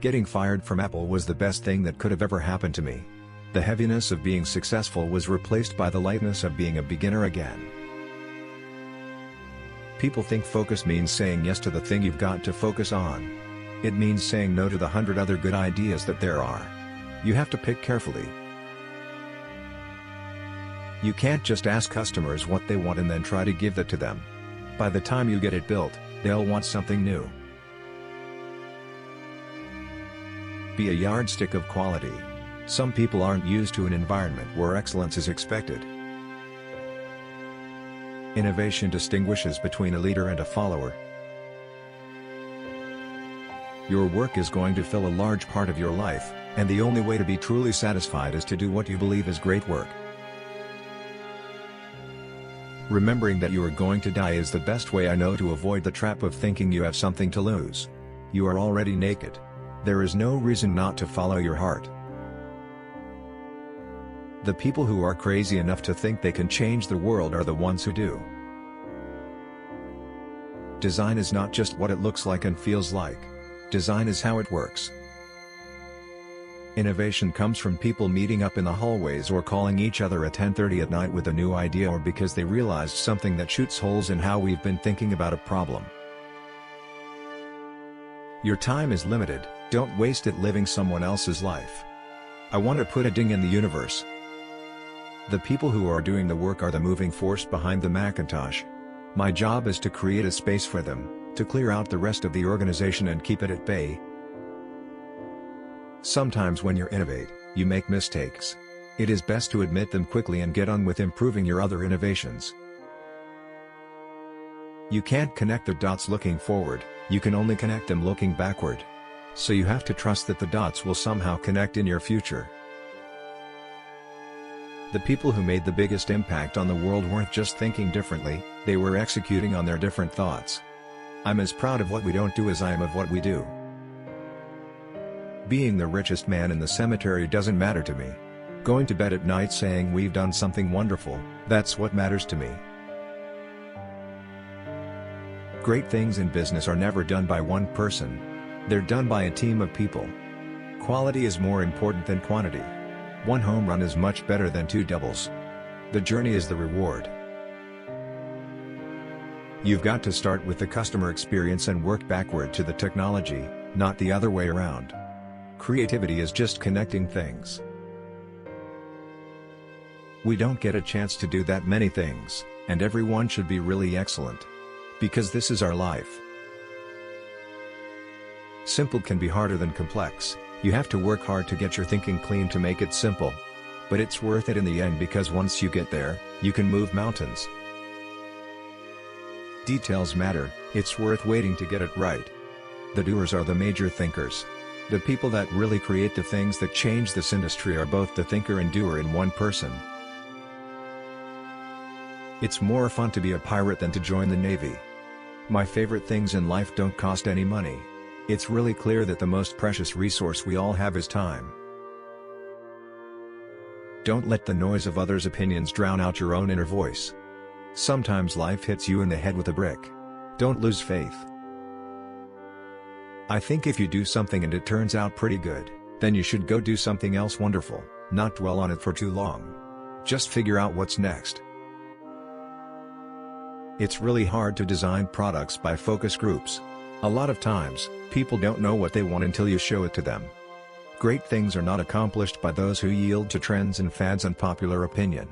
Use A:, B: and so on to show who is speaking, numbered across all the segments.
A: Getting fired from Apple was the best thing that could have ever happened to me. The heaviness of being successful was replaced by the lightness of being a beginner again. People think focus means saying yes to the thing you've got to focus on. It means saying no to the 100 other good ideas that there are. You have to pick carefully. You can't just ask customers what they want and then try to give that to them. By the time you get it built, they'll want something new. Be a yardstick of quality. Some people aren't used to an environment where excellence is expected. Innovation distinguishes between a leader and a follower. Your work is going to fill a large part of your life, and the only way to be truly satisfied is to do what you believe is great work. Remembering that you are going to die is the best way I know to avoid the trap of thinking you have something to lose. You are already naked. There is no reason not to follow your heart. The people who are crazy enough to think they can change the world are the ones who do. Design is not just what it looks like and feels like. Design is how it works. Innovation comes from people meeting up in the hallways or calling each other at 10:30 at night with a new idea, or because they realized something that shoots holes in how we've been thinking about a problem. Your time is limited, don't waste it living someone else's life. I want to put a ding in the universe. The people who are doing the work are the moving force behind the Macintosh. My job is to create a space for them, to clear out the rest of the organization and keep it at bay. Sometimes when you innovate, you make mistakes. It is best to admit them quickly and get on with improving your other innovations. You can't connect the dots looking forward, you can only connect them looking backward. So you have to trust that the dots will somehow connect in your future. The people who made the biggest impact on the world weren't just thinking differently, they were executing on their different thoughts. I'm as proud of what we don't do as I am of what we do. Being the richest man in the cemetery doesn't matter to me. Going to bed at night saying we've done something wonderful, that's what matters to me. Great things in business are never done by one person. They're done by a team of people. Quality is more important than quantity. One home run is much better than 2 doubles. The journey is the reward. You've got to start with the customer experience and work backward to the technology, not the other way around. Creativity is just connecting things. We don't get a chance to do that many things, and everyone should be really excellent. Because this is our life. Simple can be harder than complex. You have to work hard to get your thinking clean to make it simple. But it's worth it in the end, because once you get there, you can move mountains. Details matter, it's worth waiting to get it right. The doers are the major thinkers. The people that really create the things that change this industry are both the thinker and doer in one person. It's more fun to be a pirate than to join the Navy. My favorite things in life don't cost any money. It's really clear that the most precious resource we all have is time. Don't let the noise of others' opinions drown out your own inner voice. Sometimes life hits you in the head with a brick. Don't lose faith. I think if you do something and it turns out pretty good, then you should go do something else wonderful, not dwell on it for too long. Just figure out what's next. It's really hard to design products by focus groups. A lot of times, people don't know what they want until you show it to them. Great things are not accomplished by those who yield to trends and fads and popular opinion.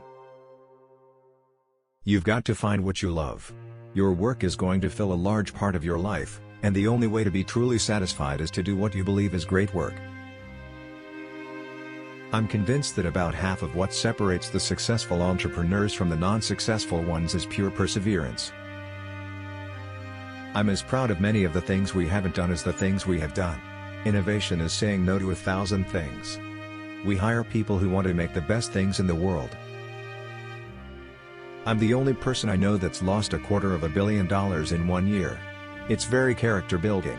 A: You've got to find what you love. Your work is going to fill a large part of your life, and the only way to be truly satisfied is to do what you believe is great work. I'm convinced that about half of what separates the successful entrepreneurs from the non-successful ones is pure perseverance. I'm as proud of many of the things we haven't done as the things we have done. Innovation is saying no to 1,000 things. We hire people who want to make the best things in the world. I'm the only person I know that's lost $250 million in 1 year. It's very character building.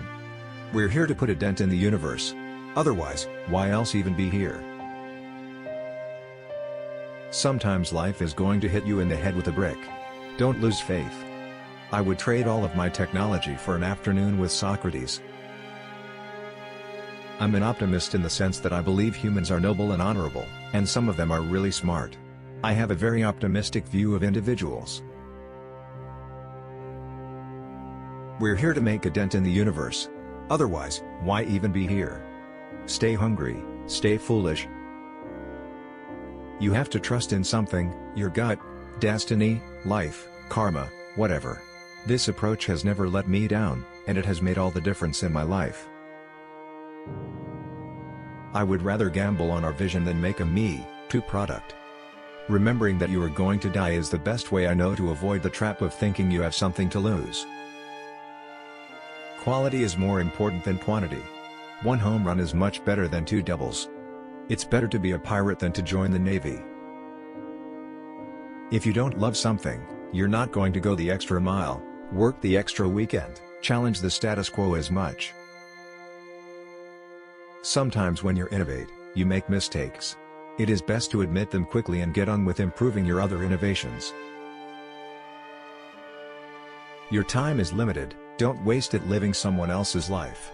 A: We're here to put a dent in the universe. Otherwise, why else even be here? Sometimes life is going to hit you in the head with a brick. Don't lose faith. I would trade all of my technology for an afternoon with Socrates. I'm an optimist in the sense that I believe humans are noble and honorable, and some of them are really smart. I have a very optimistic view of individuals. We're here to make a dent in the universe. Otherwise, why even be here? Stay hungry, stay foolish. You have to trust in something, your gut, destiny, life, karma, whatever. This approach has never let me down, and it has made all the difference in my life. I would rather gamble on our vision than make a me too product. Remembering that you are going to die is the best way I know to avoid the trap of thinking you have something to lose. Quality is more important than quantity. One home run is much better than two doubles. It's better to be a pirate than to join the Navy. If you don't love something, you're not going to go the extra mile, work the extra weekend, challenge the status quo as much. Sometimes when you innovate, you make mistakes. It is best to admit them quickly and get on with improving your other innovations. Your time is limited, don't waste it living someone else's life.